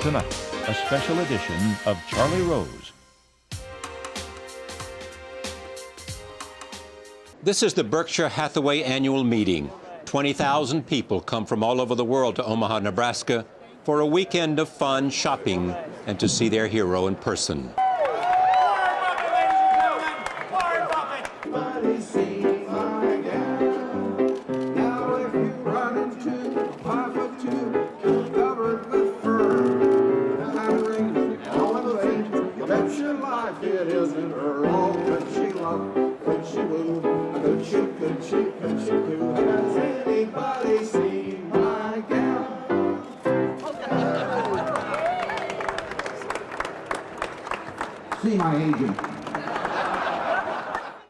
tonight, a special edition of Charlie Rose. This is the Berkshire Hathaway annual meeting. 20,000 people come from all over the world to Omaha, Nebraska for a weekend of fun, shopping, and to see their hero in person. Warren Buffett! Everybody see my gal. Now if you run into 5'2", covered with fur, and rings all in the face, you bet your life it isn't her. Oh, could she love, could she woo, could she do? Has anybody seen my gal? See my agent.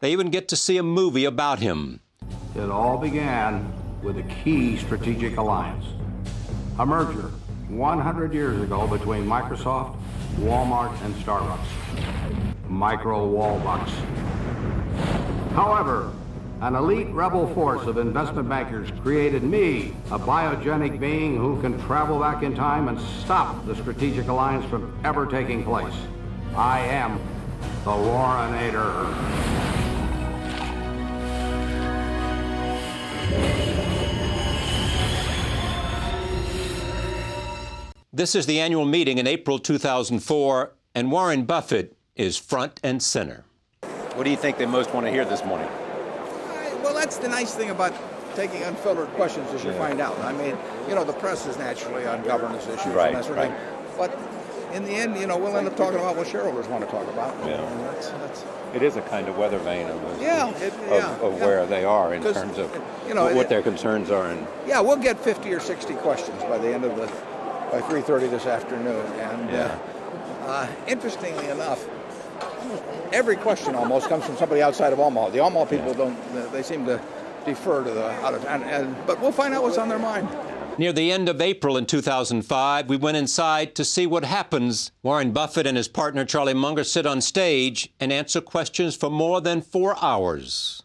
They even get to see a movie about him. It all began with a key strategic alliance, a merger 100 years ago between Microsoft, Walmart, and Starbucks. Micro Wallbucks. However, an elite rebel force of investment bankers created me, a biogenic being who can travel back in time and stop the strategic alliance from ever taking place. I am the Warrenator. This is the annual meeting in April 2004, and Warren Buffett is front and center. What do you think they most want to hear this morning? Well, that's the nice thing about taking unfiltered questions, as you find out. I mean, you know, the press is naturally on governance issues and that sort of thing. But in the end, you know, we'll end up talking about what shareholders want to talk about. Yeah. And it is a kind of weather vane of where they are in terms of what their concerns are. And yeah, we'll get 50 or 60 questions by the end of by 3:30 this afternoon. And interestingly enough, every question almost comes from somebody outside of Omaha. The Omaha people they seem to defer to the out of town. But we'll find out what's on their mind. Near the end of April in 2005, we went inside to see what happens. Warren Buffett and his partner Charlie Munger sit on stage and answer questions for more than 4 hours.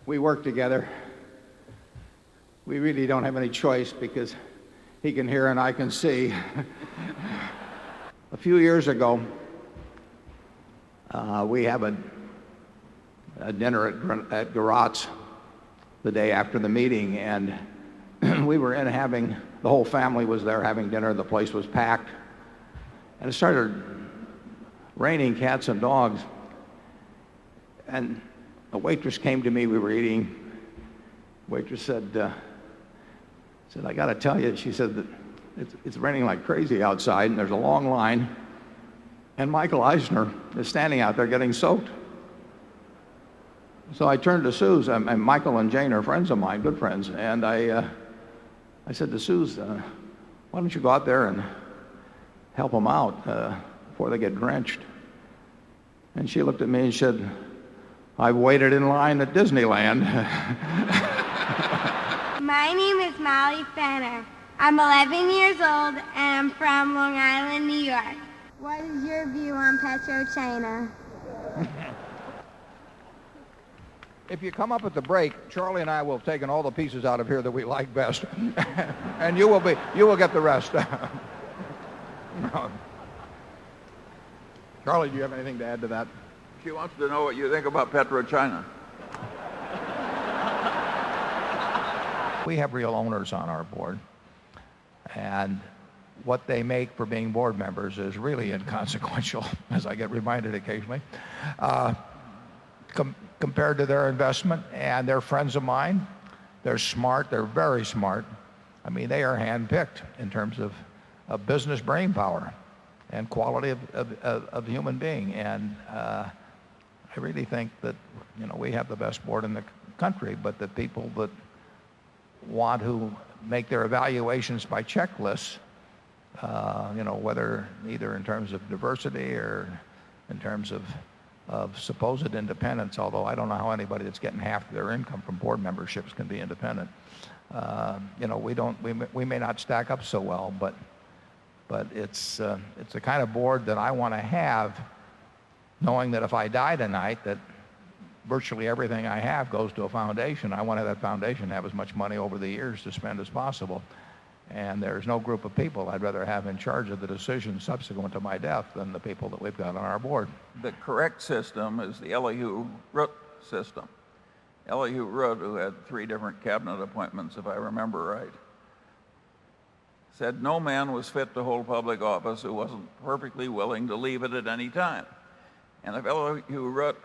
We work together. We really don't have any choice because he can hear and I can see. A few years ago, we have a dinner at Garot's the day after the meeting, and we were the whole family was there having dinner. The place was packed, and it started raining cats and dogs. And a waitress came to me. We were eating. Waitress said, I got to tell you, she said that it's raining like crazy outside, and there's a long line, and Michael Eisner is standing out there getting soaked. So I turned to Suze, and Michael and Jane are friends of mine, good friends, and I said to Suze, why don't you go out there and help them out before they get drenched? And she looked at me and said, I've waited in line at Disneyland. My name is Molly Fenner. I'm 11 years old and I'm from Long Island, New York. What is your view on PetroChina? If you come up at the break, Charlie and I will have taken all the pieces out of here that we like best, and you will get the rest. Charlie, do you have anything to add to that? She wants to know what you think about PetroChina. We have real owners on our board, and what they make for being board members is really inconsequential, as I get reminded occasionally, compared to their investment. And they're friends of mine. They're smart. They're very smart. I mean, they are handpicked in terms of business brain power and quality of human being. And I really think that, you know, we have the best board in the country, but the people that want to make their evaluations by checklists, you know, whether either in terms of diversity or in terms of supposed independence, although I don't know how anybody that's getting half of their income from board memberships can be independent. You know, we may not stack up so well, but it's the kind of board that I want to have, knowing that if I die tonight, that virtually everything I have goes to a foundation. I want to have that foundation have as much money over the years to spend as possible. And there's no group of people I'd rather have in charge of the decisions subsequent to my death than the people that we've got on our board. The correct system is the Elihu Root system. Elihu Root, who had 3 different cabinet appointments, if I remember right, said no man was fit to hold public office who wasn't perfectly willing to leave it at any time. And if Elihu Root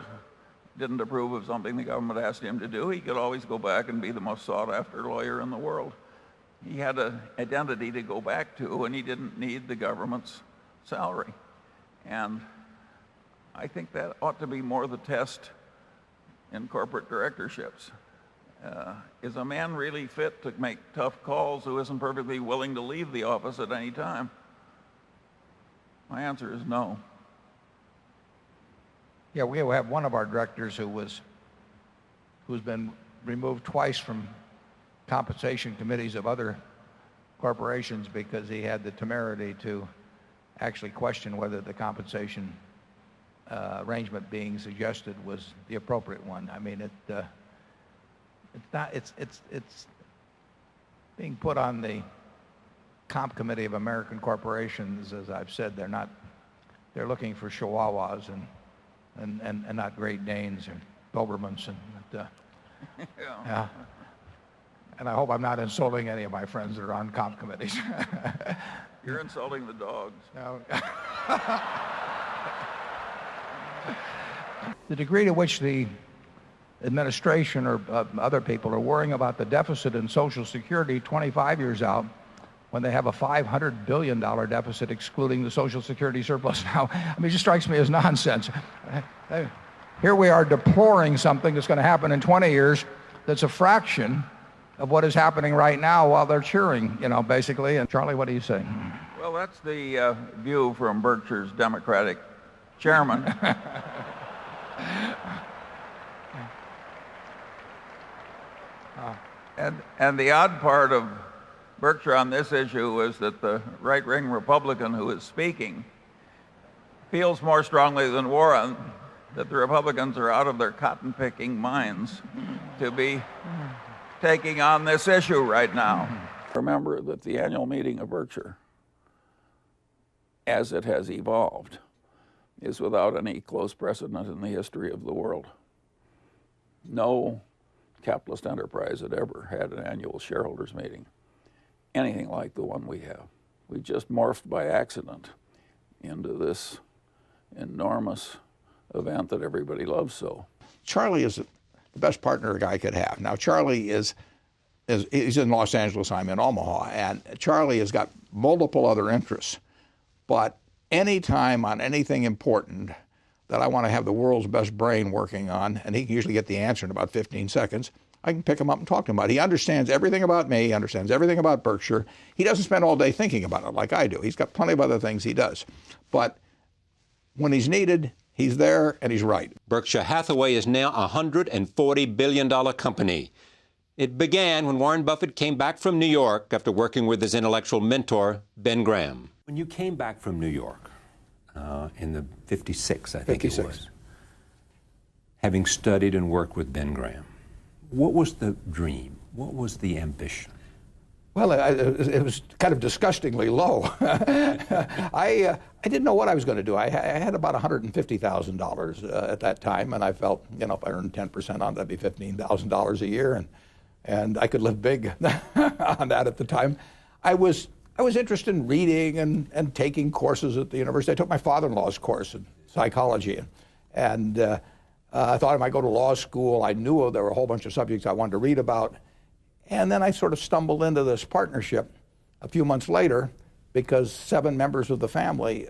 didn't approve of something the government asked him to do, he could always go back and be the most sought-after lawyer in the world. He had an identity to go back to, and he didn't need the government's salary. And I think that ought to be more the test in corporate directorships. Is a man really fit to make tough calls who isn't perfectly willing to leave the office at any time? My answer is no. Yeah, we have one of our directors who's been removed twice from compensation committees of other corporations because he had the temerity to actually question whether the compensation arrangement being suggested was the appropriate one. I mean, it's being put on the comp committee of American corporations. As I've said, they're looking for Chihuahuas and not Great Danes or Dobermans Yeah. And I hope I'm not insulting any of my friends that are on comp committees. You're insulting the dogs. No. The degree to which the administration or other people are worrying about the deficit in Social Security 25 years out when they have a $500 billion deficit excluding the Social Security surplus now, I mean, it just strikes me as nonsense. Here we are deploring something that's going to happen in 20 years that's a fraction of what is happening right now while they're cheering, basically. And Charlie, what do you say? Well, that's the view from Berkshire's Democratic chairman. And the odd part of Berkshire on this issue is that the right-wing Republican who is speaking feels more strongly than Warren that the Republicans are out of their cotton-picking minds to be taking on this issue right now. Remember that the annual meeting of Berkshire, as it has evolved, is without any close precedent in the history of the world. No capitalist enterprise had ever had an annual shareholders meeting, anything like the one we have. We just morphed by accident into this enormous event that everybody loves so. Charlie is the best partner a guy could have. Now, Charlie he's in Los Angeles, I'm in Omaha, and Charlie has got multiple other interests. But any time on anything important that I want to have the world's best brain working on, and he can usually get the answer in about 15 seconds, I can pick him up and talk to him about it. He understands everything about me. He understands everything about Berkshire. He doesn't spend all day thinking about it like I do. He's got plenty of other things he does. But when he's needed, he's there and he's right. Berkshire Hathaway is now a $140 billion company. It began when Warren Buffett came back from New York after working with his intellectual mentor, Ben Graham. When you came back from New York in the 56, I think it was, having studied and worked with Ben Graham, what was the dream? What was the ambition? Well, it was kind of disgustingly low. I didn't know what I was going to do. I had about $150,000 at that time, and I felt, if I earned 10% on it, that'd be $15,000 a year, and I could live big on that at the time. I was interested in reading and taking courses at the university. I took my father-in-law's course in psychology, and I thought I might go to law school. I knew there were a whole bunch of subjects I wanted to read about. And then I sort of stumbled into this partnership a few months later because 7 members of the family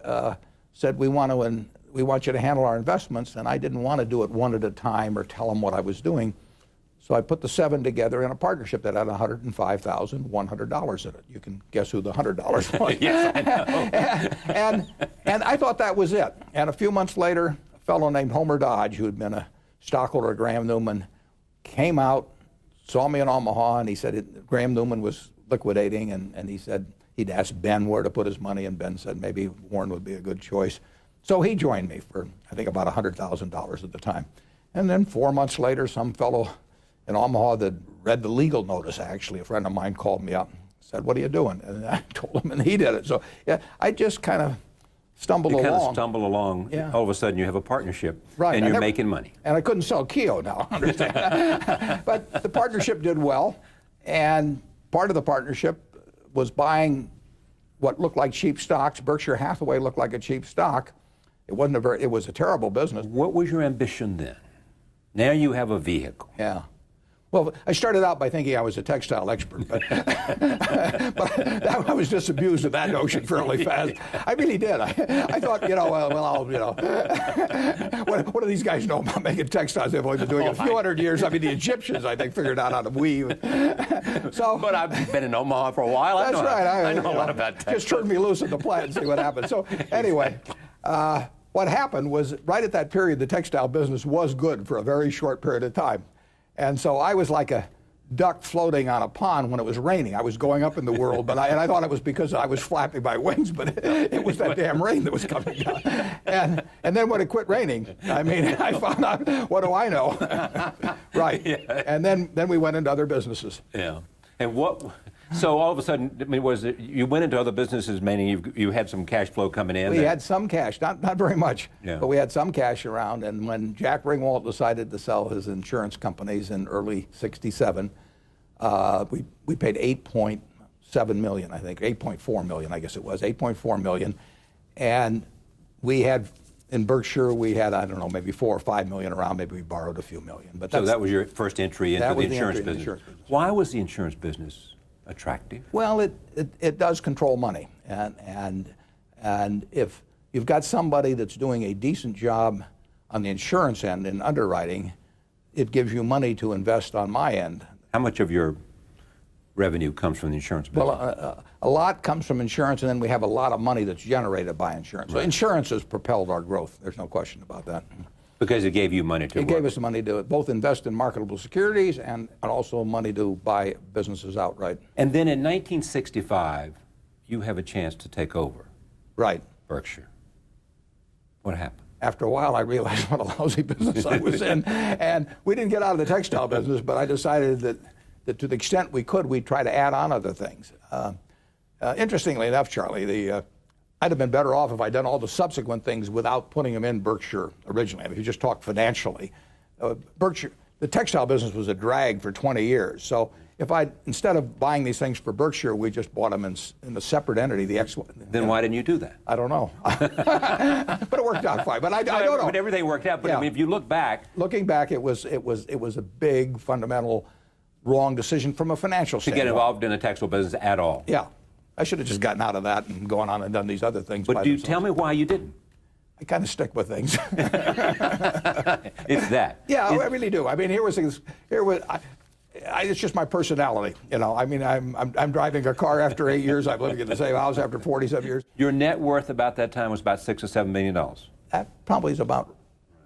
said, we want you to handle our investments, and I didn't want to do it one at a time or tell them what I was doing. So I put the 7 together in a partnership that had $105,100 in it. You can guess who the $100 was. Yes, I know. and I thought that was it. And a few months later, a fellow named Homer Dodge, who had been a stockholder of Graham Newman, came out, saw me in Omaha, and he said Graham Newman was liquidating, and he said he'd asked Ben where to put his money, and Ben said maybe Warren would be a good choice. So he joined me for, I think, about $100,000 at the time. And then 4 months later, some fellow in Omaha that read the legal notice, actually, a friend of mine called me up, said, "What are you doing?" And I told him, and he did it. So yeah, I just kind of stumbled along. You kind of stumble along. Yeah. All of a sudden, you have a partnership, Right. and you're making money. And I couldn't sell Keo now, understand? But the partnership did well, and part of the partnership was buying what looked like cheap stocks. Berkshire Hathaway looked like a cheap stock. It was a terrible business. What was your ambition then? Now you have a vehicle. Yeah. Well, I started out by thinking I was a textile expert, but, I was disabused of that notion fairly fast. I really did. I thought, what do these guys know about making textiles? They've only been doing it a few hundred years. I mean, the Egyptians, I think, figured out how to weave. But I've been in Omaha for a while. That's right. I know a lot about textiles. Just turn me loose in the plant and see what happens. So anyway, what happened was right at that period, the textile business was good for a very short period of time. And so I was like a duck floating on a pond when it was raining. I was going up in the world, but I thought it was because I was flapping my wings, but it was that damn rain that was coming down. And then when it quit raining, I mean, I found out, what do I know? Right. Yeah. And then we went into other businesses. Yeah. And so all of a sudden, I mean, you went into other businesses, meaning you had some cash flow coming in? We had some cash, not very much, yeah. But we had some cash around. And when Jack Ringwalt decided to sell his insurance companies in early '67, we paid $8.7 million, I think, $8.4 million, I guess it was, $8.4 million. And we had, in Berkshire, we had, I don't know, maybe $4 or $5 million around. Maybe we borrowed a few million. But so that was your first entry into the insurance business. Why was the insurance business attractive? Well, it does control money, and if you've got somebody that's doing a decent job on the insurance end in underwriting, it gives you money to invest on my end. How much of your revenue comes from the insurance business? Well, a lot comes from insurance, and then we have a lot of money that's generated by insurance. Right. So insurance has propelled our growth. There's no question about that. Because it gave you money to work. It gave us the money to both invest in marketable securities and also money to buy businesses outright. And then in 1965, you have a chance to take over. Right. Berkshire. What happened? After a while, I realized what a lousy business I was in. And we didn't get out of the textile business, but I decided that to the extent we could, we'd try to add on other things. Interestingly enough, Charlie, I'd have been better off if I'd done all the subsequent things without putting them in Berkshire originally. If you just talk financially, Berkshire, the textile business was a drag for 20 years. So if instead of buying these things for Berkshire, we just bought them in a separate entity. Then why didn't you do that? I don't know. But it worked out fine. But I don't know. But everything worked out. But yeah. I mean, if you look back, looking back, it was a big fundamental wrong decision from a financial standpoint. To get involved in the textile business at all. Yeah. I should have just gotten out of that and gone on and done these other things. But do you tell me why you didn't? I kind of stick with things. It's that. Yeah, I really do. I mean, it's just my personality. You know, I mean, I'm driving a car after 8 years. I'm living in the same house after 47 years. Your net worth about that time was about $6 or $7 million. That probably is about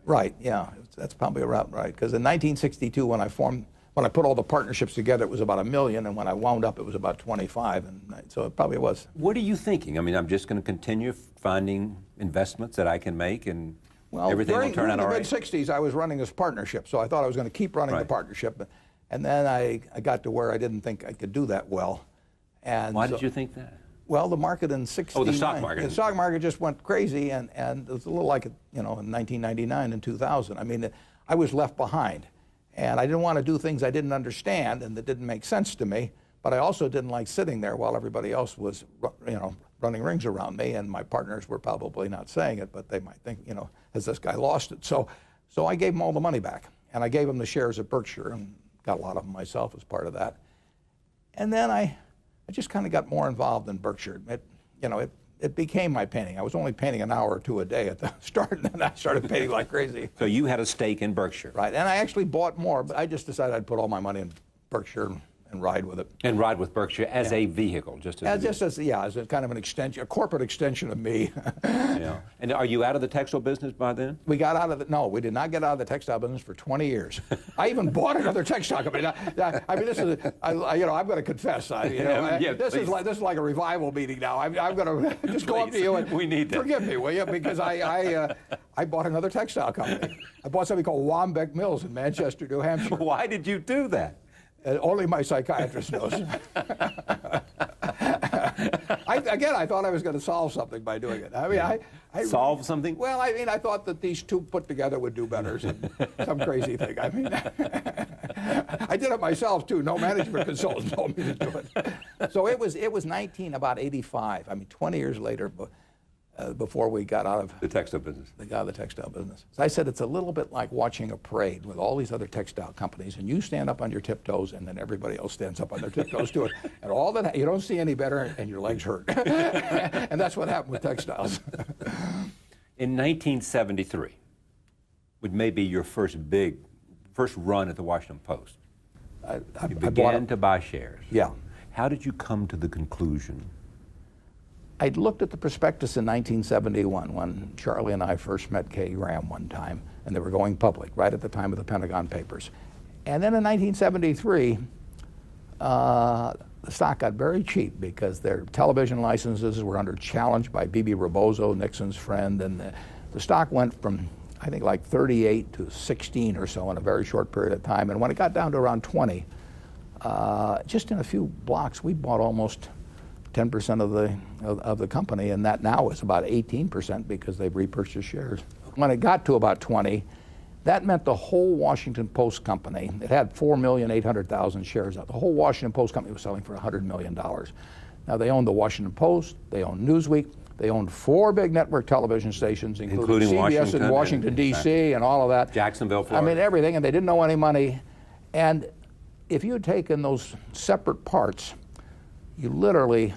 right. Yeah, that's probably about right. Because in 1962, when I put all the partnerships together, it was about $1 million, and when I wound up, it was about 25, and so it probably was. What are you thinking? I mean, I'm just going to continue finding investments that I can make, and everything will turn out all right. During the mid-'60s, I was running this partnership, so I thought I was going to keep running the partnership, and then I got to where I didn't think I could do that well. And why did you think that? Well, the market in '69. Oh, the stock market. The stock market just went crazy, and it was a little like, in 1999 and 2000. I mean, I was left behind. And I didn't want to do things I didn't understand and that didn't make sense to me, but I also didn't like sitting there while everybody else was, running rings around me, and my partners were probably not saying it, but they might think, has this guy lost it? So I gave them all the money back, and I gave them the shares of Berkshire and got a lot of them myself as part of that. And then I just kind of got more involved in Berkshire. It became my painting. I was only painting an hour or two a day at the start, and then I started painting like crazy. So you had a stake in Berkshire. Right, and I actually bought more, but I just decided I'd put all my money in Berkshire and ride with it. And ride with Berkshire as a vehicle, just as a kind of an extension, a corporate extension of me. Yeah. And are you out of the textile business by then? We got out of it. No, we did not get out of the textile business for 20 years. I even bought another textile company. I mean, this is, I'm going to confess. This is like a revival meeting now. I'm going to just go up to you and we need that. Forgive me, will you? Because I bought another textile company. I bought something called Wambeck Mills in Manchester, New Hampshire. Why did you do that? Only my psychiatrist knows. I thought I was going to solve something by doing it. I mean, I Solve something? Well, I mean, I thought that these two put together would do better. Some crazy thing. I mean, I did it myself too. No management consultant told me to do it. So it was about 85. I mean, 20 years later, before we got out of the textile business. So I said it's a little bit like watching a parade with all these other textile companies, and you stand up on your tiptoes, and then everybody else stands up on their tiptoes to it, and all that you don't see any better, and your legs hurt. And that's what happened with textiles. In 1973, which may be your first run at the Washington Post, you began to buy shares. Yeah. How did you come to the conclusion? I'd looked at the prospectus in 1971 when Charlie and I first met Kay Graham one time, and they were going public right at the time of the Pentagon Papers. And then in 1973, the stock got very cheap because their television licenses were under challenge by B.B. Rebozo, Nixon's friend, and the stock went from, I think, like 38 to 16 or so in a very short period of time. And when it got down to around 20, just in a few blocks, we bought almost 10% of the company, and that now is about 18% because they've repurchased shares. When it got to about 20, that meant the whole Washington Post company, it had 4,800,000 shares out. The whole Washington Post company was selling for $100 million. Now they owned the Washington Post, they owned Newsweek, they owned 4 big network television stations, including CBS in Washington, D.C. and all of that. Jacksonville, Florida. I mean, everything, and they didn't owe any money. And if you had taken those separate parts, you literally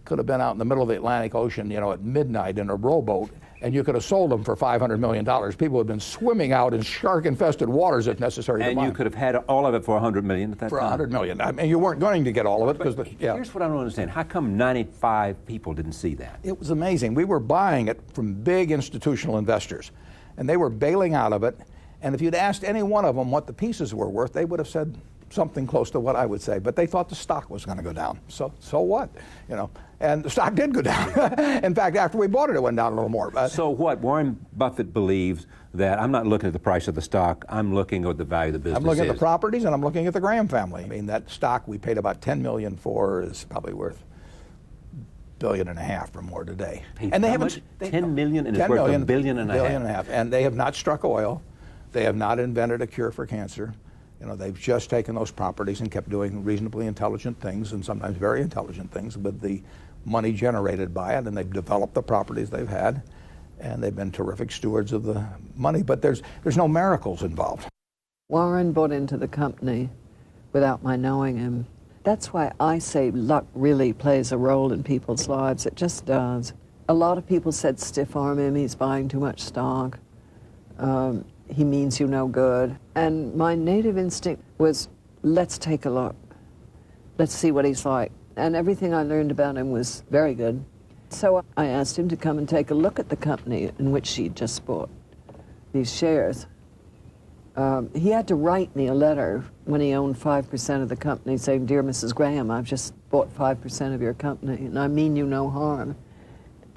could have been out in the middle of the Atlantic Ocean, at midnight in a rowboat, and you could have sold them for $500 million. People would have been swimming out in shark-infested waters if necessary. And you could have had all of it for $100 million at that time. For $100 million. I mean, you weren't going to get all of it because Here's what I don't understand. How come 95 people didn't see that? It was amazing. We were buying it from big institutional investors, and they were bailing out of it. And if you'd asked any one of them what the pieces were worth, they would have said something close to what I would say, but they thought the stock was going to go down. So what, And the stock did go down. In fact, after we bought it, it went down a little more. So what? Warren Buffett believes that I'm not looking at the price of the stock. I'm looking at the value of the business. I'm looking at the properties, and I'm looking at the Graham family. I mean, that stock we paid about $10 million for is probably worth $1.5 billion or more today. And they haven't $10 million, and it's worth $1.5 billion. And they have not struck oil. They have not invented a cure for cancer. They've just taken those properties and kept doing reasonably intelligent things, and sometimes very intelligent things, with the money generated by it, and they've developed the properties they've had, and they've been terrific stewards of the money. But there's no miracles involved. Warren bought into the company without my knowing him. That's why I say luck really plays a role in people's lives. It just does. A lot of people said stiff arm him, he's buying too much stock. He means you no good. And my native instinct was, let's take a look. Let's see what he's like. And everything I learned about him was very good. So I asked him to come and take a look at the company in which he'd just bought these shares. He had to write me a letter when he owned 5% of the company saying, "Dear Mrs. Graham, I've just bought 5% of your company, and I mean you no harm.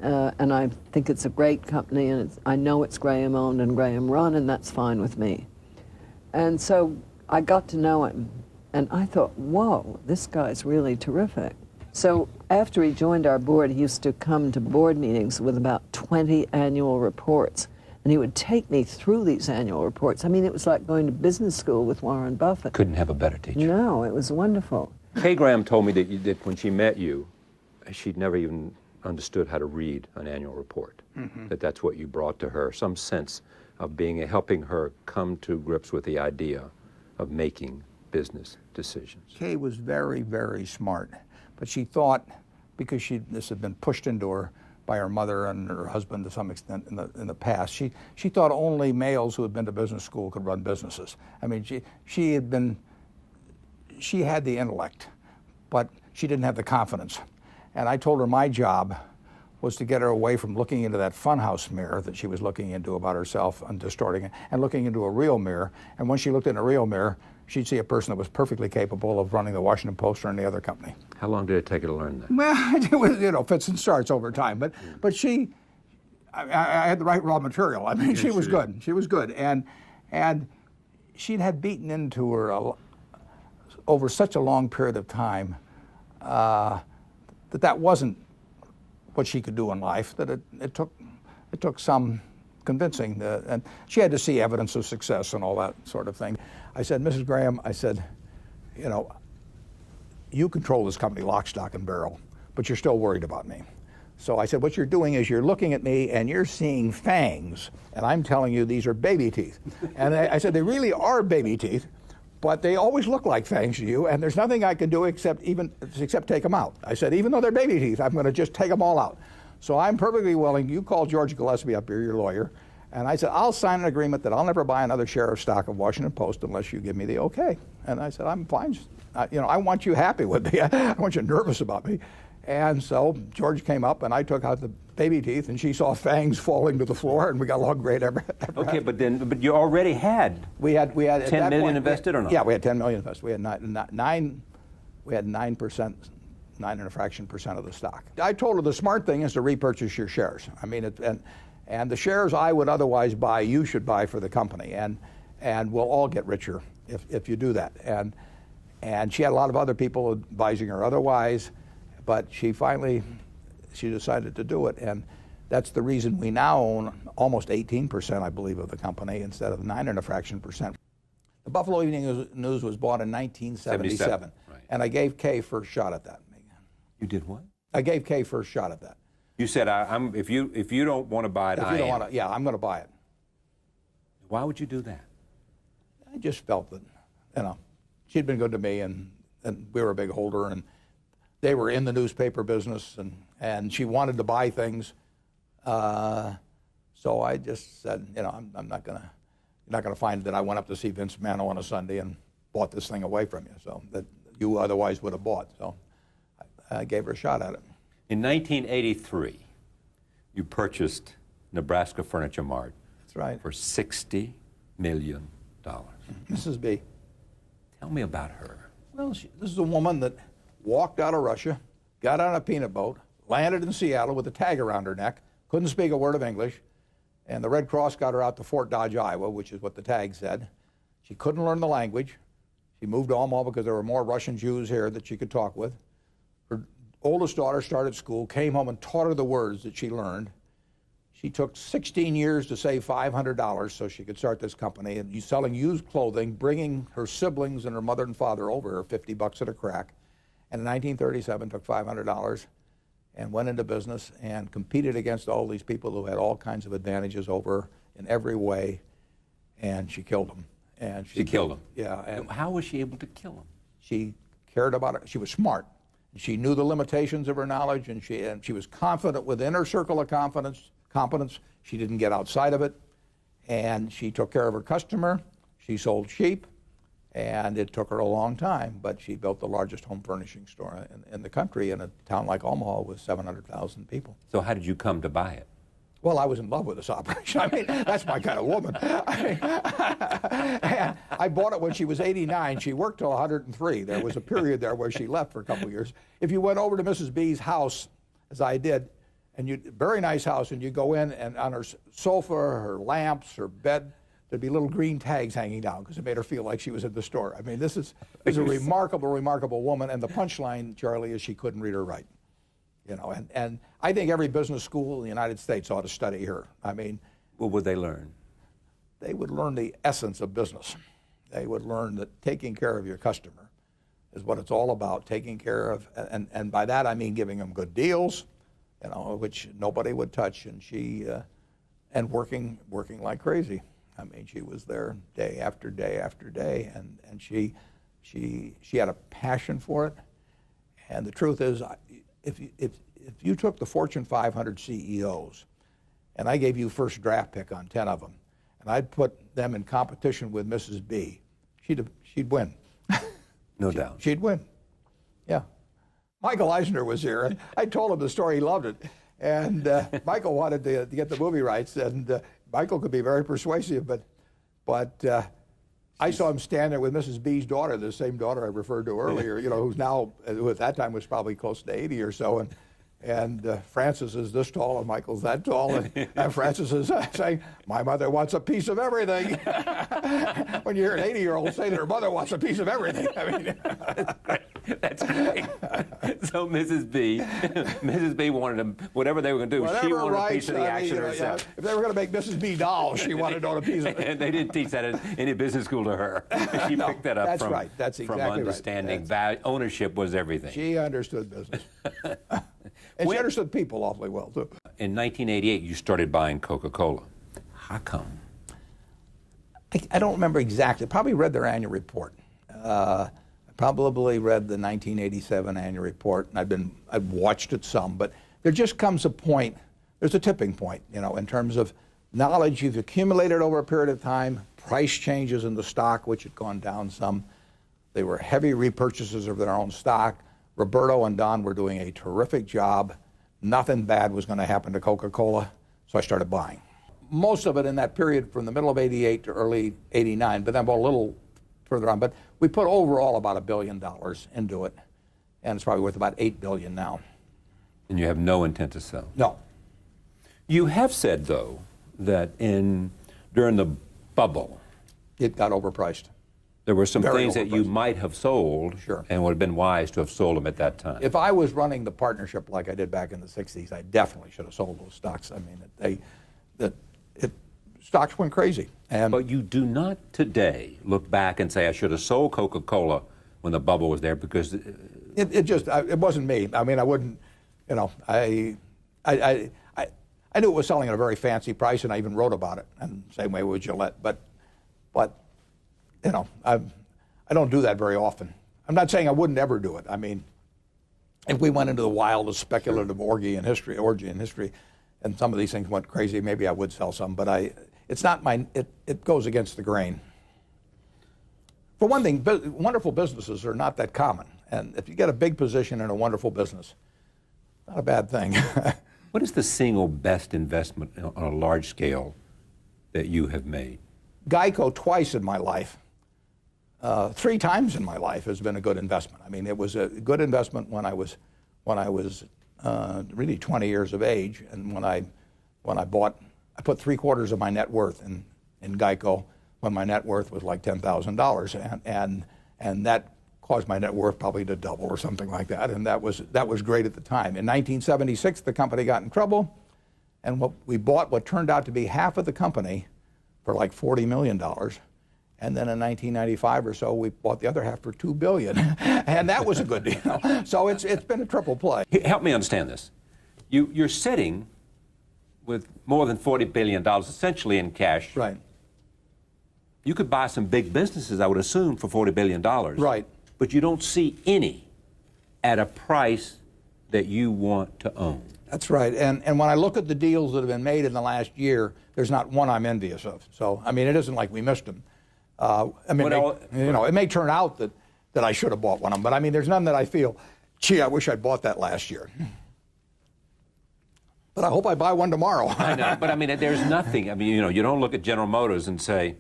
And I think it's a great company, and I know it's Graham owned and Graham run, and that's fine with me." And so I got to know him, and I thought, whoa, this guy's really terrific. So after he joined our board, he used to come to board meetings with about 20 annual reports, and he would take me through these annual reports. I mean, it was like going to business school with Warren Buffett. Couldn't have a better teacher. No, it was wonderful. Kay Graham told me that when she met you, she'd never even understood how to read an annual report, that's what you brought to her, some sense of helping her come to grips with the idea of making business decisions. Kay was very, very smart, but she thought, because this had been pushed into her by her mother and her husband to some extent in the past, she thought only males who had been to business school could run businesses. I mean, she had the intellect, but she didn't have the confidence. And I told her my job was to get her away from looking into that funhouse mirror that she was looking into about herself and distorting it, and looking into a real mirror. And when she looked in a real mirror, she'd see a person that was perfectly capable of running the Washington Post or any other company. How long did it take her to learn that? Well, it was, fits and starts over time. But I had the right raw material. I mean, she was good. She was good. And she'd had beaten into her over such a long period of time that wasn't what she could do in life, that it took some convincing, and she had to see evidence of success and all that sort of thing. I said, Mrs. Graham, I said, you know, you control this company lock, stock, and barrel, but you're still worried about me. So I said, what you're doing is you're looking at me and you're seeing fangs, and I'm telling you these are baby teeth. And I said, they really are baby teeth, but they always look like fangs to you, and there's nothing I can do except take them out. I said, even though they're baby teeth, I'm going to just take them all out. So I'm perfectly willing. You call George Gillespie up here, your lawyer, and I said, I'll sign an agreement that I'll never buy another share of stock of Washington Post unless you give me the okay. And I said, I'm fine. You know, I want you happy with me. I want you nervous about me. And so George came up, and I took out the baby teeth, and she saw fangs falling to the floor, and we got along great ever. Okay, but you already had. We had 10 million invested or not? Yeah, we had 10 million invested. We had 9%, 9 and a fraction percent of the stock. I told her the smart thing is to repurchase your shares. I mean, and the shares I would otherwise buy, you should buy for the company, and we'll all get richer if you do that. And she had a lot of other people advising her otherwise, but she decided to do it, and that's the reason we now own almost 18%, I believe, of the company instead of 9 and a fraction percent. The Buffalo Evening News was bought in 1977, right. And I gave Kay first shot at that. You did what? I gave Kay first shot at that. You said, if you don't want to buy it, if you don't want to, yeah, I'm going to buy it. Why would you do that? I just felt that, you know, she'd been good to me, and we were a big holder, and they were in the newspaper business, and she wanted to buy things. So I just said, you know, I'm not going to, you're not going to find that I went up to see Vince Mano on a Sunday and bought this thing away from you, so that you otherwise would have bought. So I gave her a shot at it. In 1983, you purchased Nebraska Furniture Mart. That's right. For $60 million. Mrs. B. Tell me about her. Well, this is a woman that walked out of Russia, got on a peanut boat, landed in Seattle with a tag around her neck, couldn't speak a word of English, and the Red Cross got her out to Fort Dodge, Iowa, which is what the tag said. She couldn't learn the language. She moved to Omaha because there were more Russian Jews here that she could talk with. Her oldest daughter started school, came home and taught her the words that she learned. She took 16 years to save $500 so she could start this company, and selling used clothing, bringing her siblings and her mother and father over her, $50 at a crack. And in 1937, took $500 and went into business and competed against all these people who had all kinds of advantages over her in every way, and she killed them. And she killed them? Yeah. And how was she able to kill them? She cared about it. She was smart. She knew the limitations of her knowledge, and she was confident within her circle of competence. She didn't get outside of it, and she took care of her customer. She sold sheep, and it took her a long time, but she built the largest home furnishing store in the country in a town like Omaha with 700,000 people. So how did you come to buy it? Well, I was in love with this operation. I mean, that's my kind of woman. I bought it when she was 89. She worked till 103. There was a period there where she left for a couple of years. If you went over to Mrs. B's house, as I did, and very nice house, and you go in, and on her sofa, her lamps, her bed, there'd be little green tags hanging down because it made her feel like she was in the store. I mean, this is a remarkable, remarkable woman, and the punchline, Charlie, is she couldn't read or write. You know, and I think every business school in the United States ought to study her. I mean, what would they learn? They would learn the essence of business. They would learn that taking care of your customer is what it's all about, taking care of, and by that I mean giving them good deals, you know, which nobody would touch, and she, and working like crazy. I mean, she was there day after day after day, and she had a passion for it. And the truth is, if you took the Fortune 500 CEOs, and I gave you first draft pick on 10 of them, and I'd put them in competition with Mrs. B, she'd win. No doubt. She'd win. Yeah. Michael Eisner was here, and I told him the story. He loved it. And Michael wanted to get the movie rights, and Michael could be very persuasive, but I saw him stand there with Mrs. B's daughter, the same daughter I referred to earlier, you know, who at that time was probably close to 80 or so, And Francis is this tall and Michael's that tall. And Francis is saying, my mother wants a piece of everything. When you hear an 80-year-old say that her mother wants a piece of everything, I mean. That's great. So Mrs. B wanted them, whatever they were going to do, she wanted a piece of the action herself. Yeah, if they were going to make Mrs. B dolls, she wanted on a piece of it. And they didn't teach that in any business school to her. She picked that up that's from, right. That's exactly from understanding ownership was everything. She understood business. And she understood people awfully well, too. In 1988, you started buying Coca-Cola. How come? I don't remember exactly. Probably read their annual report. I probably read the 1987 annual report, and I've watched it some. But there just comes a point. There's a tipping point, in terms of knowledge you've accumulated over a period of time, price changes in the stock, which had gone down some. They were heavy repurchases of their own stock. Roberto and Don were doing a terrific job. Nothing bad was going to happen to Coca-Cola, so I started buying. Most of it in that period from the middle of 88 to early 89, but then a little further on. But we put overall about $1 billion into it, and it's probably worth about $8 billion now. And you have no intent to sell? No. You have said, though, that during the bubble, it got overpriced. There were some Very things that you might have sold, sure, and would have been wise to have sold them at that time. If I was running the partnership like I did back in the 60s, I definitely should have sold those stocks. I mean, stocks went crazy. But you do not today look back and say, I should have sold Coca-Cola when the bubble was there, because it wasn't me. I mean, I wouldn't, I knew it was selling at a very fancy price, and I even wrote about it, and same way with Gillette. But I don't do that very often. I'm not saying I wouldn't ever do it. I mean, if we went into the wildest speculative orgy in history, and some of these things went crazy, maybe I would sell some. But it's not it goes against the grain. For one thing, wonderful businesses are not that common. And if you get a big position in a wonderful business, not a bad thing. What is the single best investment on a large scale that you have made? Geico twice in my life. 3 times in my life has been a good investment. I mean, it was a good investment when I was really 20 years of age, and when I bought, I put 3/4 of my net worth in Geico when my net worth was like $10,000, and that caused my net worth probably to double or something like that, and that was great at the time. In 1976, the company got in trouble, and we bought what turned out to be half of the company for like $40 million. And then in 1995 or so, we bought the other half for $2 billion, and that was a good deal. So it's been a triple play. Help me understand this. You're sitting with more than $40 billion, essentially in cash. Right. You could buy some big businesses, I would assume, for $40 billion. Right. But you don't see any at a price that you want to own. That's right. And when I look at the deals that have been made in the last year, there's not one I'm envious of. So, I mean, it isn't like we missed them. I mean, it may turn out that I should have bought one of them, but I mean, there's none that I feel, gee, I wish I'd bought that last year. But I hope I buy one tomorrow. I know, but I mean, there's nothing. I mean, you don't look at General Motors and say.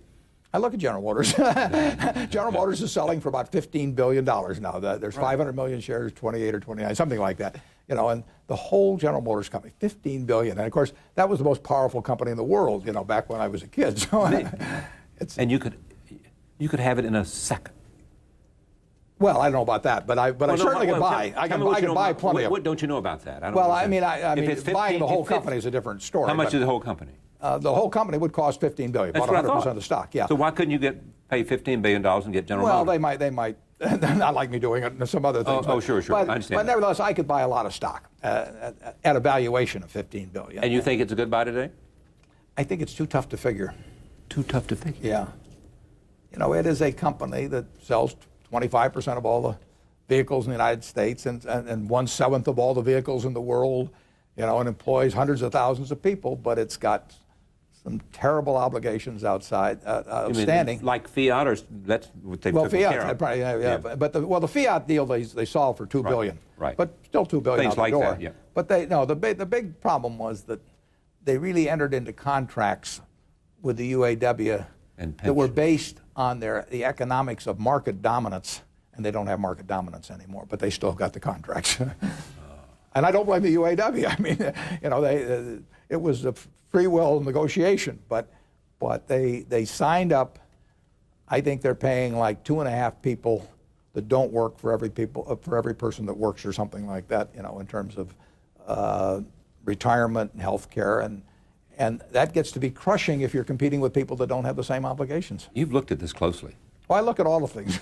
I look at General Motors. General Motors is selling for about $15 billion now. There's 500 million shares, 28 or 29, something like that. And the whole General Motors company, $15 billion. And of course, that was the most powerful company in the world, back when I was a kid. So and you could have it in a second. Well, I don't know about that, but I certainly can buy. I can buy plenty of. What don't you know about that? I mean, buying the whole company is a different story. How much is the whole company? The whole company would cost $15 billion, about 100% of the stock. Yeah. So why couldn't you pay $15 billion and get General Motors? Well, they might not like me doing it and some other things. Sure. I understand. But nevertheless, I could buy a lot of stock at a valuation of $15 billion. And you think it's a good buy today? I think it's too tough to figure. Too tough to figure? Yeah. It is a company that sells 25% of all the vehicles in the United States and 1/7 of all the vehicles in the world, and employs hundreds of thousands of people, but it's got some terrible obligations outstanding. Like Fiat, or that's what they took care of? Probably, yeah. But the Fiat deal they solved for $2 billion. Right. But still $2 billion Things out the like door. That, yeah. But the big problem was that they really entered into contracts with the UAW that were based on the economics of market dominance, and they don't have market dominance anymore, but they still got the contracts. And I don't blame the UAW. I mean, you know, it was a free will negotiation, but they signed up. I think they're paying like 2.5 people that don't work for every person that works, or something like that, you know, in terms of retirement and health care, and that gets to be crushing if you're competing with people that don't have the same obligations. You've looked at this closely. Well, I look at all the things.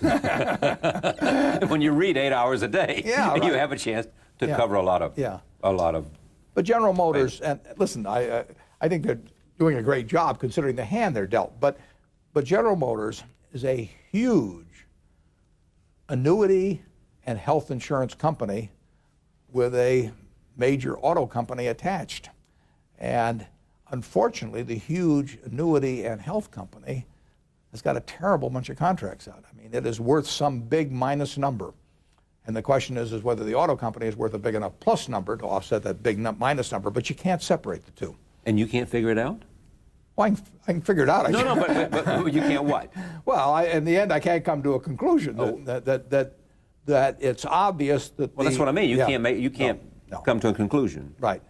When you read 8 hours a day, yeah, right. You have a chance to cover a lot of. But General Motors, and listen, I think they're doing a great job considering the hand they're dealt. But General Motors is a huge annuity and health insurance company with a major auto company attached. And unfortunately, the huge annuity and health company has got a terrible bunch of contracts out. I mean, it is worth some big minus number. And the question is whether the auto company is worth a big enough plus number to offset that big minus number, but you can't separate the two. And you can't figure it out? Well, I can figure it out. No, but you can't what? Well, in the end, I can't come to a conclusion that it's obvious that. Well, that's what I mean. You can't come to a conclusion. Right.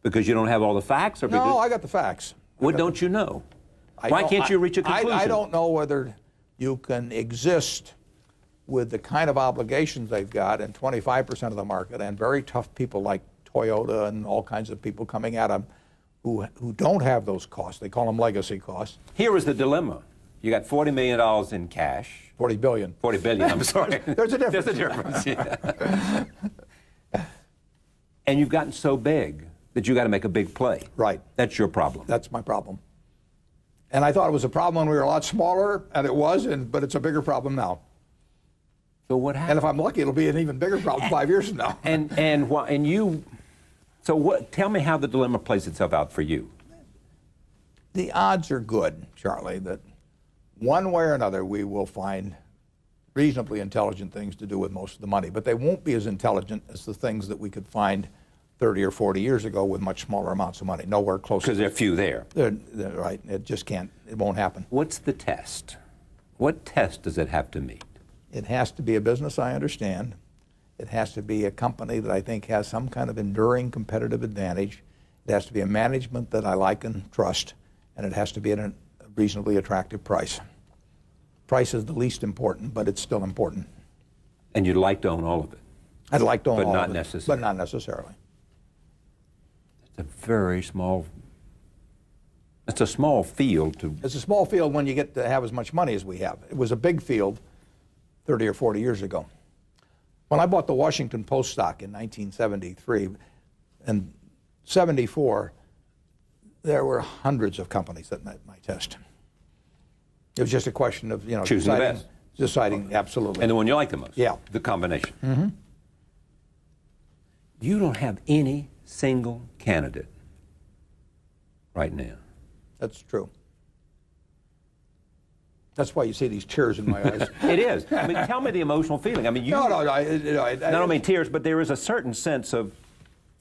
Because you don't have all the facts, or because no, I got the facts. What don't you know? Why can't you reach a conclusion? I don't know whether you can exist with the kind of obligations they've got in 25% of the market, and very tough people like Toyota and all kinds of people coming at them who don't have those costs. They call them legacy costs. Here is the dilemma. You got $40 million in cash. 40 billion. 40 billion, I'm sorry. There's a difference. There's a difference, yeah. And you've gotten so big that you got to make a big play. Right. That's your problem. That's my problem. And I thought it was a problem when we were a lot smaller, and it was, but it's a bigger problem now. So what happened? And if I'm lucky, it'll be an even bigger problem 5 years from now. Tell me how the dilemma plays itself out for you. The odds are good, Charlie, that one way or another we will find reasonably intelligent things to do with most of the money, but they won't be as intelligent as the things that we could find 30 or 40 years ago with much smaller amounts of money. Nowhere close. Because there are few there. They're right. It just can't. It won't happen. What's the test? What test does it have to meet? It has to be a business I understand. It has to be a company that I think has some kind of enduring competitive advantage. It has to be a management that I like and trust, and it has to be at a reasonably attractive price. Price is the least important, but it's still important. And you'd like to own all of it? I'd like to own all of it. But not necessarily. It's a very small, it's a small field to... It's a small field when you get to have as much money as we have. It was a big field 30 or 40 years ago. When I bought the Washington Post stock in 1973 and 74, there were hundreds of companies that met my test. It was just a question of, choosing the best. Deciding, absolutely. And the one you like the most. Yeah. The combination. Mm-hmm. You don't have any single candidate right now. That's true. That's why you see these tears in my eyes. It is. I mean, tell me the emotional feeling. I mean, you... No. I don't mean tears, but there is a certain sense of...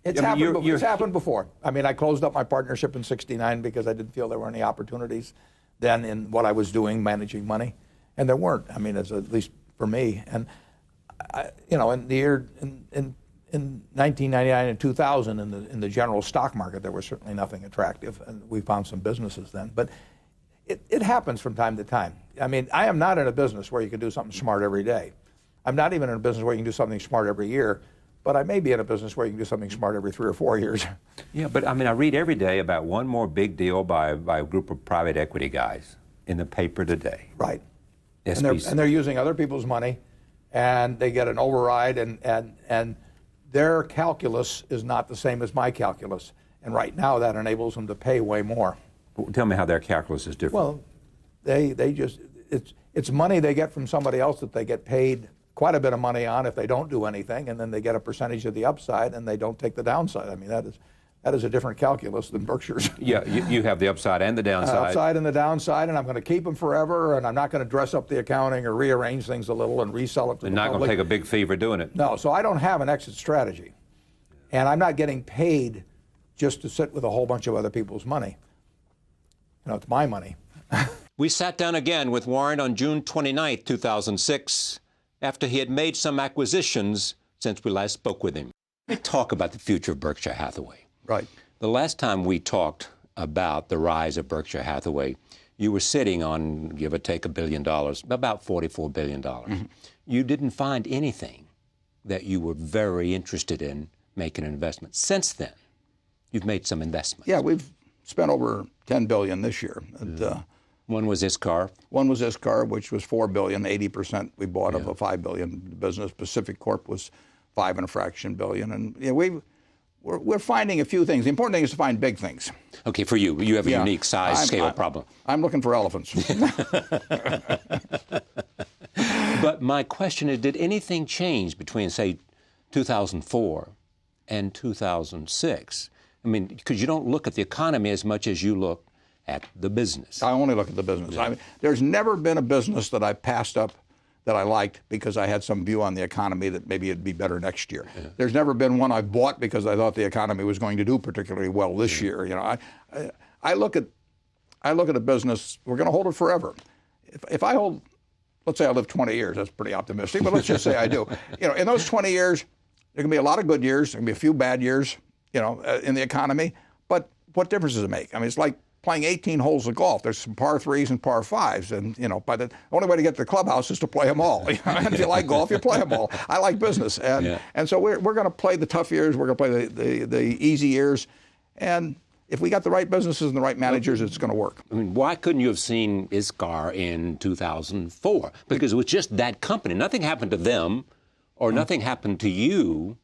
It's happened before. I mean, I closed up my partnership in '69 because I didn't feel there were any opportunities then in what I was doing, managing money. And there weren't. I mean, at least for me. And, in the year... In 1999 and 2000, in the general stock market, there was certainly nothing attractive, and we found some businesses then. But it happens from time to time. I mean, I am not in a business where you can do something smart every day. I'm not even in a business where you can do something smart every year, but I may be in a business where you can do something smart every 3 or 4 years. Yeah, but I mean, I read every day about one more big deal by a group of private equity guys in the paper today. Right. SPC. And they're using other people's money, and they get an override, and their calculus is not the same as my calculus. And right now that enables them to pay way more. Tell me how their calculus is different. Well, they just, it's money they get from somebody else that they get paid quite a bit of money on if they don't do anything, and then they get a percentage of the upside and they don't take the downside. I mean, that is a different calculus than Berkshire's. Yeah, you have the upside and the downside. Upside and the downside, and I'm going to keep them forever, and I'm not going to dress up the accounting or rearrange things a little and resell it to the public. You're not going to take a big fee for doing it. No, so I don't have an exit strategy. And I'm not getting paid just to sit with a whole bunch of other people's money. It's my money. We sat down again with Warren on June 29, 2006, after he had made some acquisitions since we last spoke with him. Let's talk about the future of Berkshire Hathaway. Right. The last time we talked about the rise of Berkshire Hathaway, you were sitting on, give or take, $1 billion, about $44 billion. Mm-hmm. You didn't find anything that you were very interested in making an investment. Since then, you've made some investments. Yeah, we've spent over $10 billion this year. One was this car. One was this car, which was $4 billion. 80% we bought of a $5 billion business. Pacific Corp was $5 and a fraction billion. And we're finding a few things. The important thing is to find big things. Okay, for you, you have a unique size scale problem. I'm looking for elephants. But my question is, did anything change between, say, 2004 and 2006? I mean, because you don't look at the economy as much as you look at the business. I only look at the business. Yeah. I mean, there's never been a business that I passed up that I liked because I had some view on the economy that maybe it'd be better next year. Yeah. There's never been one I bought because I thought the economy was going to do particularly well this year. You know, I look at a business. We're going to hold it forever. If I hold, let's say I live 20 years. That's pretty optimistic, but let's just say I do. You know, in those 20 years, there can be a lot of good years. There can be a few bad years. You know, in the economy. But what difference does it make? I mean, it's like playing 18 holes of golf. There's some par threes and par fives, and you know, the only way to get to the clubhouse is to play them all. If you like golf, you play them all. I like business, and so we're going to play the tough years. We're going to play the easy years, and if we got the right businesses and the right managers, it's going to work. I mean, why couldn't you have seen ISCAR in 2004? Because it was just that company. Nothing happened to them, or nothing happened to you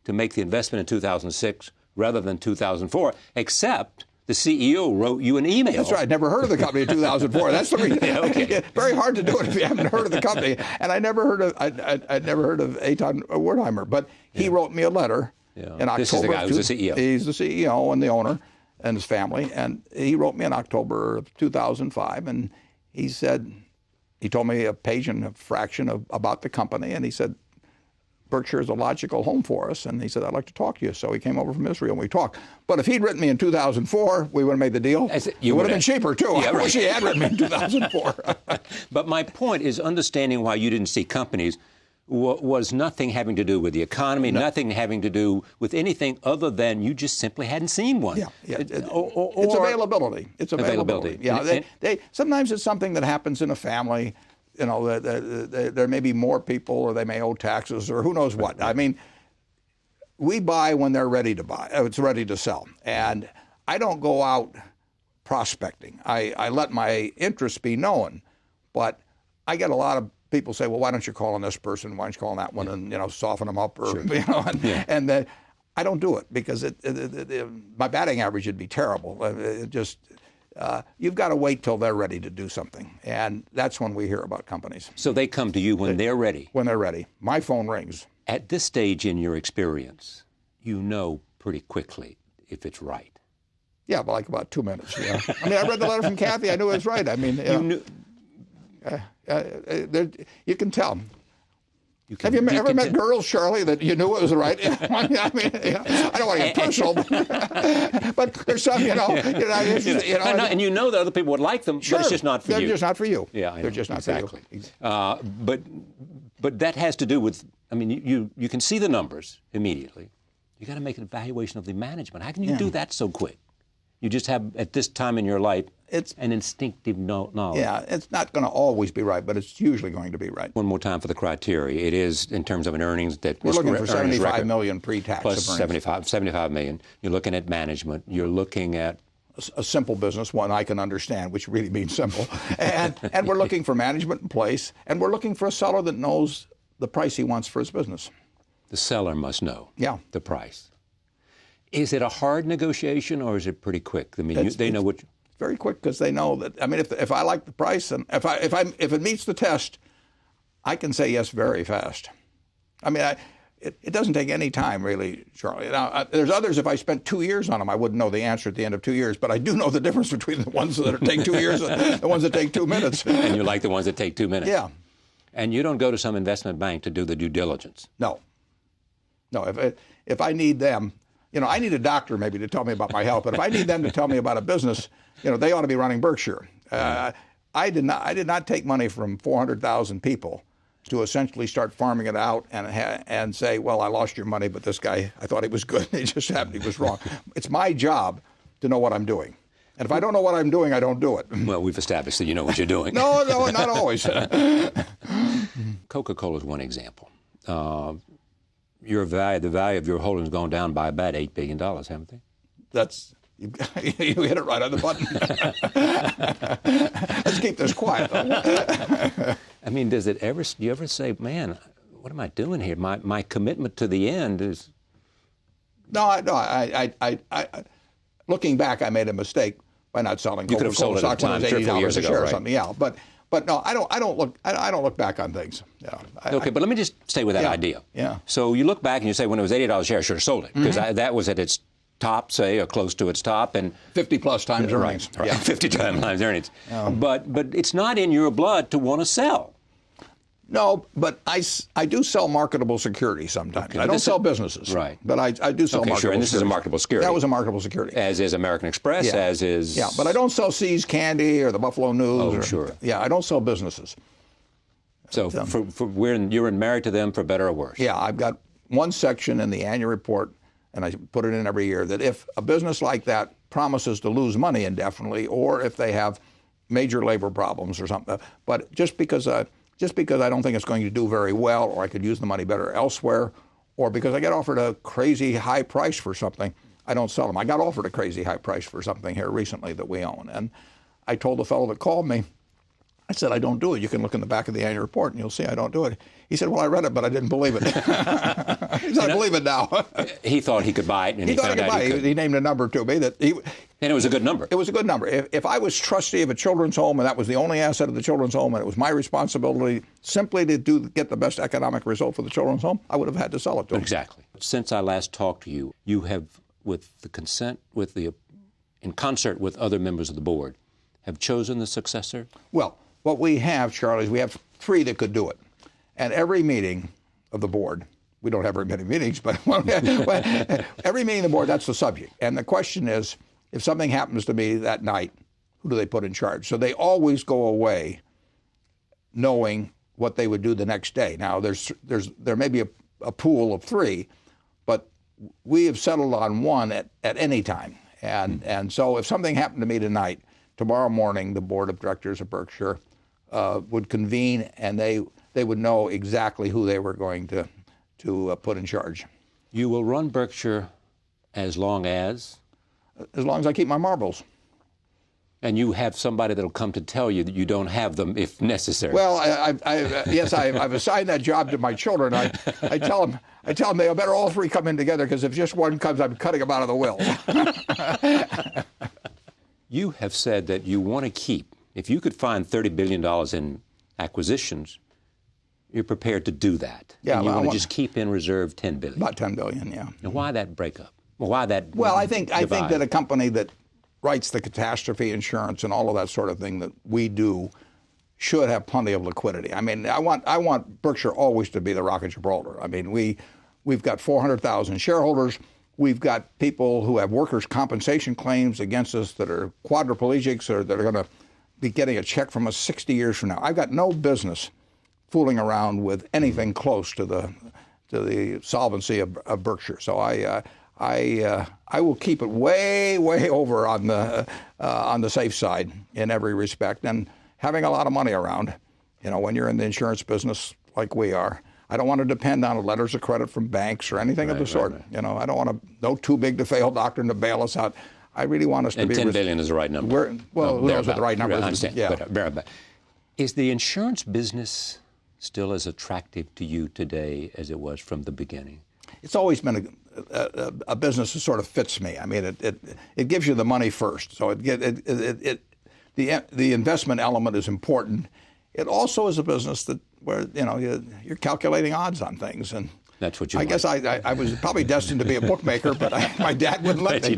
to make the investment in 2006 rather than 2004, except the CEO wrote you an email. That's right. I never heard of the company in 2004. That's the reason. Okay. Very hard to do it if you haven't heard of the company. And I never heard of I'd never heard of Eitan Wertheimer, but he wrote me a letter in October. This is the guy who's the CEO. He's the CEO and the owner and his family. And he wrote me in October of 2005, and he said, he told me a page and a fraction about the company, and he said, Berkshire is a logical home for us. And he said, I'd like to talk to you. So he came over from Israel and we talked. But if he'd written me in 2004, we would have made the deal. It would have been cheaper, too. Yeah, I wish he had written me in 2004. But my point is understanding why you didn't see companies was nothing having to do with the economy, nothing having to do with anything other than you just simply hadn't seen one. Yeah. It's availability. It's availability. Yeah. Sometimes it's something that happens in a family. You know, there may be more people, or they may owe taxes, or who knows what. I mean, we buy when they're ready to buy. It's ready to sell. And I don't go out prospecting. I let my interests be known. But I get a lot of people say, well, why don't you call on this person? Why don't you call on that one? And, you know, soften them up. Or, you know, and I don't do it because my batting average would be terrible. You've got to wait till they're ready to do something. And that's when we hear about companies. So they come to you when they're ready? When they're ready. My phone rings. At this stage in your experience, you know pretty quickly if it's right. Yeah, but like about 2 minutes. Yeah. I mean, I read the letter from Kathy. I knew it was right. I mean, you can tell. Have you ever met girls, Charlie, that you knew it was right? I mean, I don't want to get personal, but there's some, and you know that other people would like them, sure, but it's just not for you. They're just not for you. Yeah, I know. They're just not exactly. for you. But that has to do with, I mean, you can see the numbers immediately. You got to make an evaluation of the management. How can you do that so quick? You just have, at this time in your life, it's an instinctive knowledge. Yeah, it's not going to always be right, but it's usually going to be right. One more time for the criteria. It is, in terms of an earnings, that we're looking for $75 million pre-tax. Plus $75 million. You're looking at management. You're looking at a simple business, one I can understand, which really means simple. And we're looking for management in place, and we're looking for a seller that knows the price he wants for his business. The seller must know the price. Is it a hard negotiation, or is it pretty quick? I mean, they know what. It's very quick because they know that. I mean, if I like the price and if it meets the test, I can say yes very fast. I mean, it doesn't take any time really, Charlie. Now, there's others. If I spent 2 years on them, I wouldn't know the answer at the end of 2 years. But I do know the difference between the ones that take 2 years and the ones that take 2 minutes. And you like the ones that take 2 minutes. Yeah. And you don't go to some investment bank to do the due diligence. No. If I need them. You know, I need a doctor maybe to tell me about my health, but if I need them to tell me about a business, you know, they ought to be running Berkshire. I did not take money from 400,000 people to essentially start farming it out and say, well, I lost your money, but this guy, I thought he was good. It just happened he was wrong. It's my job to know what I'm doing. And if I don't know what I'm doing, I don't do it. Well, we've established that you know what you're doing. No, not always. Coca-Cola is one example. The value of your holdings gone down by about $8 billion, haven't they? You hit it right on the button. Let's keep this quiet, though. I mean, do you ever say, man, what am I doing here? My commitment to the end is... No, I looking back, I made a mistake by not selling Coca-Cola. You could have sold it at the time, $3 or 4 years ago, or right? something. Yeah, but no, I don't look back on things. Yeah. Okay, but let me just stay with that idea. Yeah. So you look back and you say, when it was $80 a share, I should have sold it because that was at its top, say, or close to its top, and 50 plus times earnings. Right. Yeah. 50 times earnings. But it's not in your blood to want to sell. No, but I do sell marketable securities sometimes. Okay, I don't sell businesses. Right. But I do sell marketable securities. Sure, and this is a marketable security. That was a marketable security. As is American Express, as is... Yeah, but I don't sell See's Candy or the Buffalo News. Oh, sure. Yeah, I don't sell businesses. So you're married to them for better or worse? Yeah, I've got one section in the annual report, and I put it in every year, that if a business like that promises to lose money indefinitely, or if they have major labor problems or something, but just because I don't think it's going to do very well, or I could use the money better elsewhere, or because I get offered a crazy high price for something, I don't sell them. I got offered a crazy high price for something here recently that we own. And I told the fellow that called me, I said, I don't do it. You can look in the back of the annual report and you'll see I don't do it. He said, well, I read it, but I didn't believe it. He said, I believe it now. He thought he could buy it, and he thought he could buy it. He named a number to me. And it was a good number. It was a good number. If I was trustee of a children's home and that was the only asset of the children's home and it was my responsibility simply to get the best economic result for the children's home, I would have had to sell it to him. Exactly. Since I last talked to you, you have, with the consent, in concert with other members of the board, have chosen the successor? Well, what we have, Charlie, is we have 3 that could do it. And every meeting of the board, we don't have very many meetings, but every meeting of the board, that's the subject. And the question is, if something happens to me that night, who do they put in charge? So they always go away knowing what they would do the next day. Now, there may be a pool of 3, but we have settled on one at any time. And so if something happened to me tonight, tomorrow morning, the board of directors of Berkshire would convene, and they would know exactly who they were going to put in charge. You will run Berkshire as long as? As long as I keep my marbles. And you have somebody that will come to tell you that you don't have them if necessary. Well, yes, I've assigned that job to my children. I tell them they better all 3 come in together, because if just one comes, I'm cutting them out of the will. You have said that you want to keep, if you could find $30 billion in acquisitions, you're prepared to do that. Yeah, and you want to just keep in reserve $10 billion. About $10 billion, yeah. Now, why that breakup? Why that? Well, I think that a company that writes the catastrophe insurance and all of that sort of thing that we do should have plenty of liquidity. I mean, I want Berkshire always to be the Rock of Gibraltar. I mean, we've got 400,000 shareholders. We've got people who have workers' compensation claims against us that are quadriplegics or that are going to be getting a check from us 60 years from now. I've got no business fooling around with anything close to the solvency of Berkshire. So I will keep it way over on the safe side in every respect. And having a lot of money around, when you're in the insurance business like we are, I don't want to depend on letters of credit from banks or anything of the sort. Right. I don't want no too big to fail doctrine to bail us out. I really want us to be. $10 billion is the right number. Who knows what the right number is? I understand. Yeah. But, is the insurance business still as attractive to you today as it was from the beginning? It's always been a business that sort of fits me. I mean, it gives you the money first, so the investment element is important. It also is a business where you're calculating odds on things, and that's what you. I guess I was probably destined to be a bookmaker, but my dad wouldn't let me.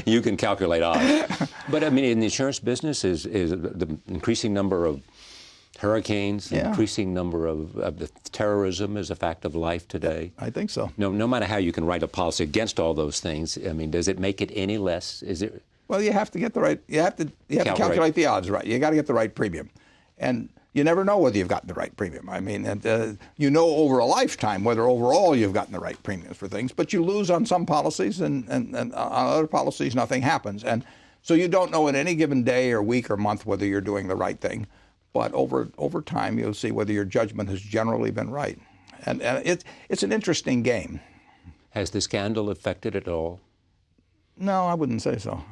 You can calculate odds, but I mean, in the insurance business, is the increasing number of hurricanes, the increasing number of the terrorism is a fact of life today. I think so. No matter how you can write a policy against all those things, I mean, does it make it any less? Is it? Well, you have to get the right. You have to calculate the odds right. You got to get the right premium, and you never know whether you've gotten the right premium. I mean, you know over a lifetime whether overall you've gotten the right premiums for things, but you lose on some policies and on other policies nothing happens. And so you don't know at any given day or week or month whether you're doing the right thing. But over time, you'll see whether your judgment has generally been right. And it's an interesting game. Has the scandal affected it all? No, I wouldn't say so.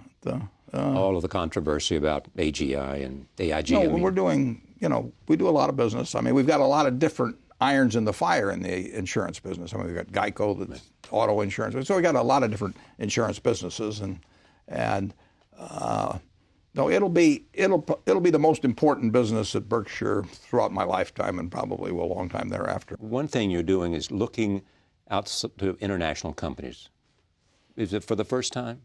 All of the controversy about AGI and AIG. No, we're doing, we do a lot of business. I mean, we've got a lot of different irons in the fire in the insurance business. I mean, we've got Geico, that's auto insurance. So we got a lot of different insurance businesses, no, it'll be the most important business at Berkshire throughout my lifetime and probably a long time thereafter. One thing you're doing is looking out to international companies. Is it for the first time?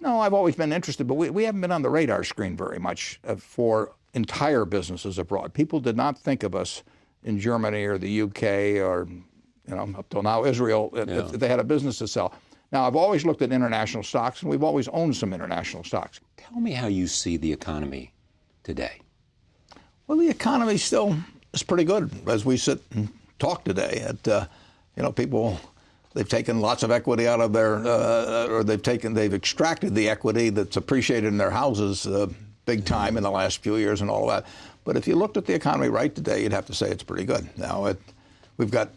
No, I've always been interested, but we haven't been on the radar screen very much for entire businesses abroad. People did not think of us in Germany or the UK or, up till now Israel if they had a business to sell. Now, I've always looked at international stocks, and we've always owned some international stocks. Tell me how you see the economy today. Well, the economy still is pretty good as we sit and talk today. People, they've taken lots of equity out of their, or they've extracted the equity that's appreciated in their houses big time in the last few years and all of that. But if you looked at the economy right today, you'd have to say it's pretty good. Now, we've got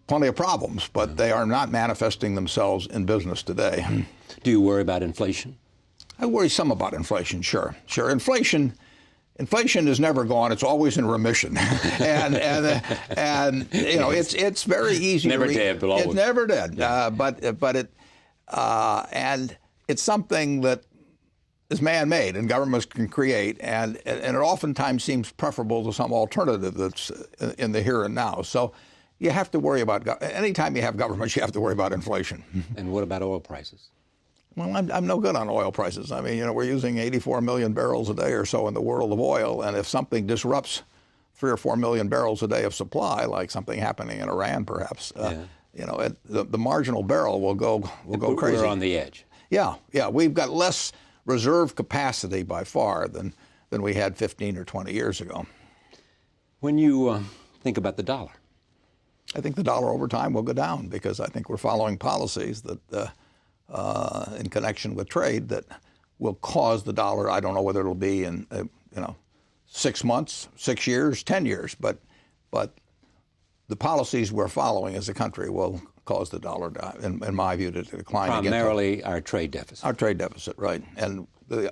plenty of problems, but they are not manifesting themselves in business today. Do you worry about inflation? I worry some about inflation, sure. Inflation is never gone. It's always in remission. and it's very easy never to dead, but always. It's never dead. And it's something that is man-made and governments can create, and it oftentimes seems preferable to some alternative that's in the here and now. So you have to worry about, anytime you have governments, you have to worry about inflation. And what about oil prices? Well, I'm no good on oil prices. I mean, we're using 84 million barrels a day or so in the world of oil, and if something disrupts 3 or 4 million barrels a day of supply, like something happening in Iran, perhaps, the marginal barrel will go crazy. We're on the edge. Yeah, we've got less reserve capacity by far than we had 15 or 20 years ago. When you think about the dollar, I think the dollar over time will go down because I think we're following policies that, in connection with trade, that will cause the dollar. I don't know whether it'll be in 6 months, 6 years, 10 years, but the policies we're following as a country will cause the dollar, in my view, to decline. Primarily our trade deficit. Our trade deficit, right? And the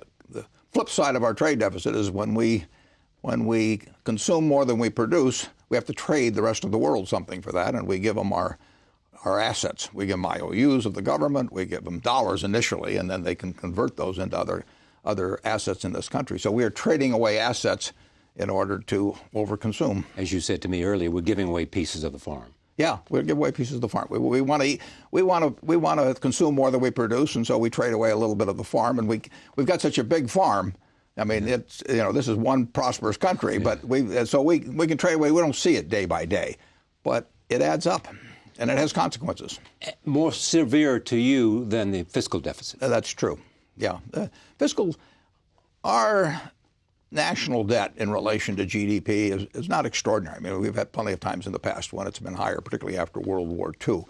flip side of our trade deficit is when we consume more than we produce, we have to trade the rest of the world something for that, and we give them our assets. We give them IOUs of the government. We give them dollars initially, and then they can convert those into other assets in this country. So we are trading away assets in order to overconsume. As you said to me earlier, we're giving away pieces of the farm. Yeah, we'll give away pieces of the farm. We want to consume more than we produce, and so we trade away a little bit of the farm. And we've got such a big farm. I mean, it's this is one prosperous country, but we can trade away. We don't see it day by day, but it adds up, and it has consequences. More severe to you than the fiscal deficit. That's true. Yeah, our national debt in relation to GDP is not extraordinary. I mean, we've had plenty of times in the past when it's been higher, particularly after World War II.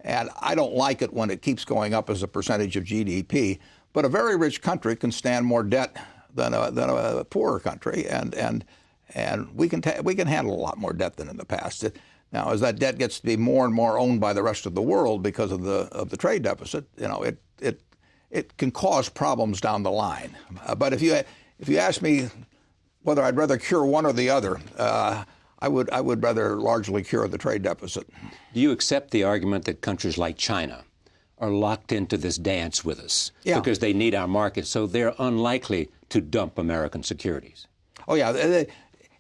And I don't like it when it keeps going up as a percentage of GDP. But a very rich country can stand more debt than a poorer country, and we can handle a lot more debt than in the past. Now, as that debt gets to be more and more owned by the rest of the world because of the trade deficit, it can cause problems down the line. But if you ask me whether I'd rather cure one or the other, I would rather largely cure the trade deficit. Do you accept the argument that countries like China are locked into this dance with us because they need our market, so they're unlikely to dump American securities? Oh, yeah.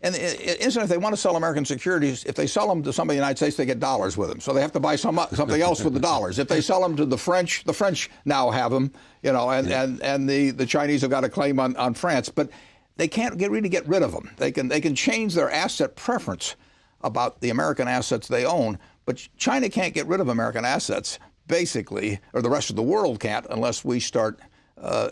And incidentally, if they want to sell American securities, if they sell them to somebody in the United States, they get dollars with them. So they have to buy something else with the dollars. If they sell them to the French now have them, and the Chinese have got a claim on France. But they can't really get rid of them. They can change their asset preference about the American assets they own, but China can't get rid of American assets, basically, or the rest of the world can't, unless we start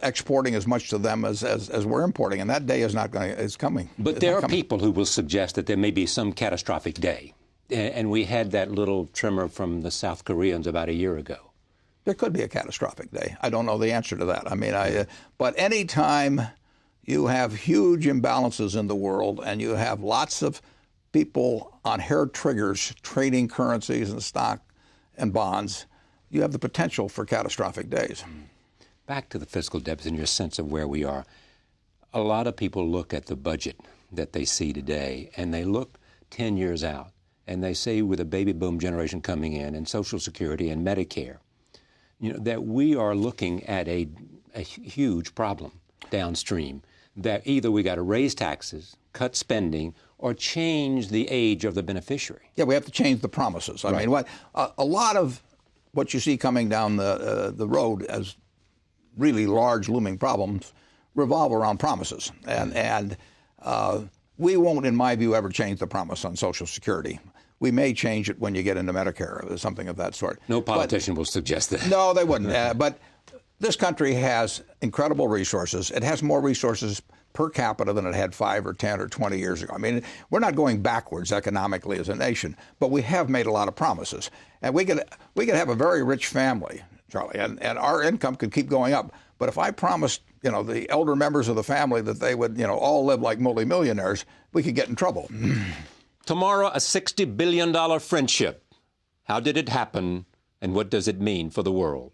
exporting as much to them as we're importing, and that day is not going. It's coming. But there are people who will suggest that there may be some catastrophic day, and we had that little tremor from the South Koreans about a year ago. There could be a catastrophic day. I don't know the answer to that. I mean, but any time you have huge imbalances in the world and you have lots of people on hair triggers trading currencies and stock and bonds, you have the potential for catastrophic days. Back to the fiscal deficit and your sense of where we are. A lot of people look at the budget that they see today, and they look 10 years out, and they say with a baby boom generation coming in and Social Security and Medicare, that we are looking at a huge problem downstream, that either we got to raise taxes, cut spending, or change the age of the beneficiary. Yeah, we have to change the promises. I mean, a lot of what you see coming down the road as really large looming problems revolve around promises. And we won't, in my view, ever change the promise on Social Security. We may change it when you get into Medicare or something of that sort. No politician will suggest that. No, they wouldn't. But this country has incredible resources. It has more resources per capita than it had 5 or 10 or 20 years ago. I mean, we're not going backwards economically as a nation, but we have made a lot of promises. And we could have a very rich family, Charlie, and our income could keep going up. But if I promised, the elder members of the family that they would, all live like multimillionaires, we could get in trouble. Tomorrow, a $60 billion friendship. How did it happen, and what does it mean for the world?